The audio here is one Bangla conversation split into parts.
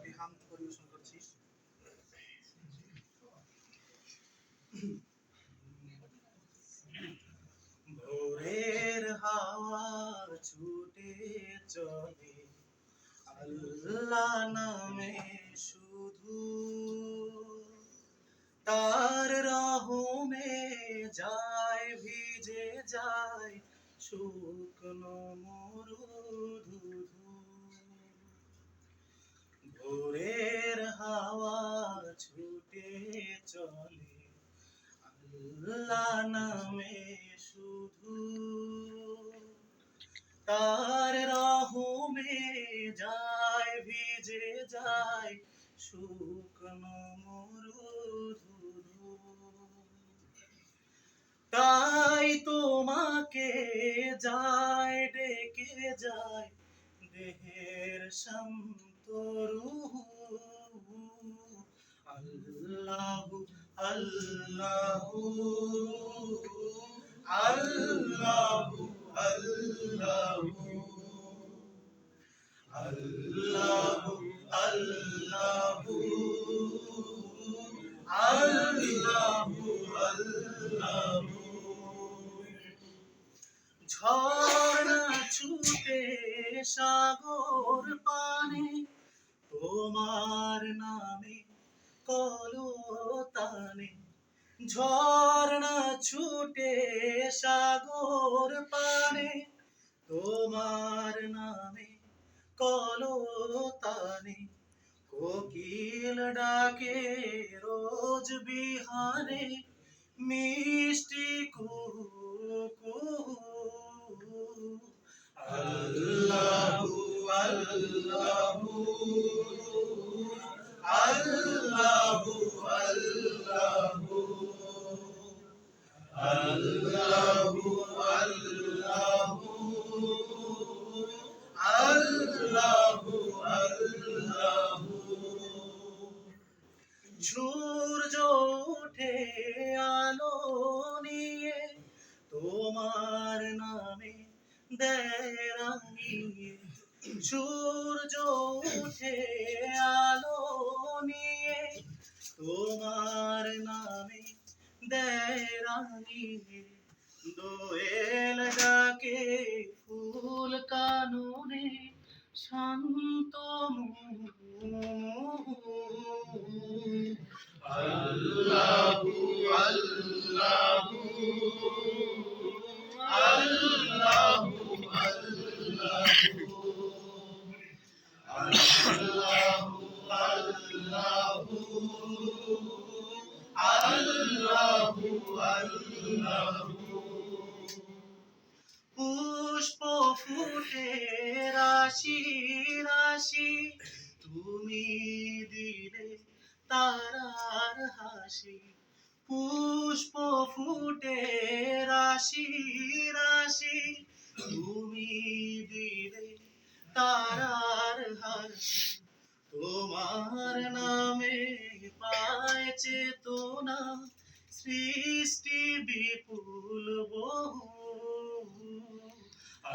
বিহান পরিবেশন করছি। ভোরের হাওয়া ছুটে চলে আল্লাহ নামে শুধু, তার রহমে যায় ভিজে যায় শুকনো মরুধু। ভোরের হাওয়া ছুটে চলে আল্লাহ নামে শুধু, তার রহমে যায় ভিজে যায় শুকনো মরুধু। তাই তোমাকে যায় ডেকে যায় দেহের শান্ত রুহু। আল্লাহু আল্লাহু আল্লাহু আল্লাহু আল্লাহু আল্লাহু আল্লাহু আল্লাহু। ঝর্ণা ছুটে সাগর পানে তোমার নামে কলতানে। ঝর্ণা ছুটে সাগর পানে তোমার নামে কলতানে। কোকিল ডাকে রোজ বিহানে মিষ্টি কুহু কুহু। আল্লাহু আল্লাহু আল্লাহু আল্লাহু আল্লাহু আল্লাহু আল্লাহু আল্লাহু। সূর্য ওঠে আলো নিয়ে তোমার নামে দেয় রাঙিয়ে। সূর্য ওঠে আলো নিয়ে তোমার নামে দেয় রাঙিয়ে। দোয়েল ডাকে ফুল কাননে শান্ত আল্লাহু আল্লাহু আল্লাহু আল্লাহু আল্লাহু আল্লাহু আল্লাহু আল্লাহু। পুষ্প ফুটে রাশি রাশি তুমি দিলে তারার হাসি। পুষ্প ফুটে রাশি রাশি তুমি দিলে তারার হাসি। তোমার নামে পায় চেতনা সৃষ্টি বিপুল বহু।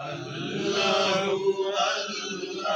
আল্লাহু আল্লাহু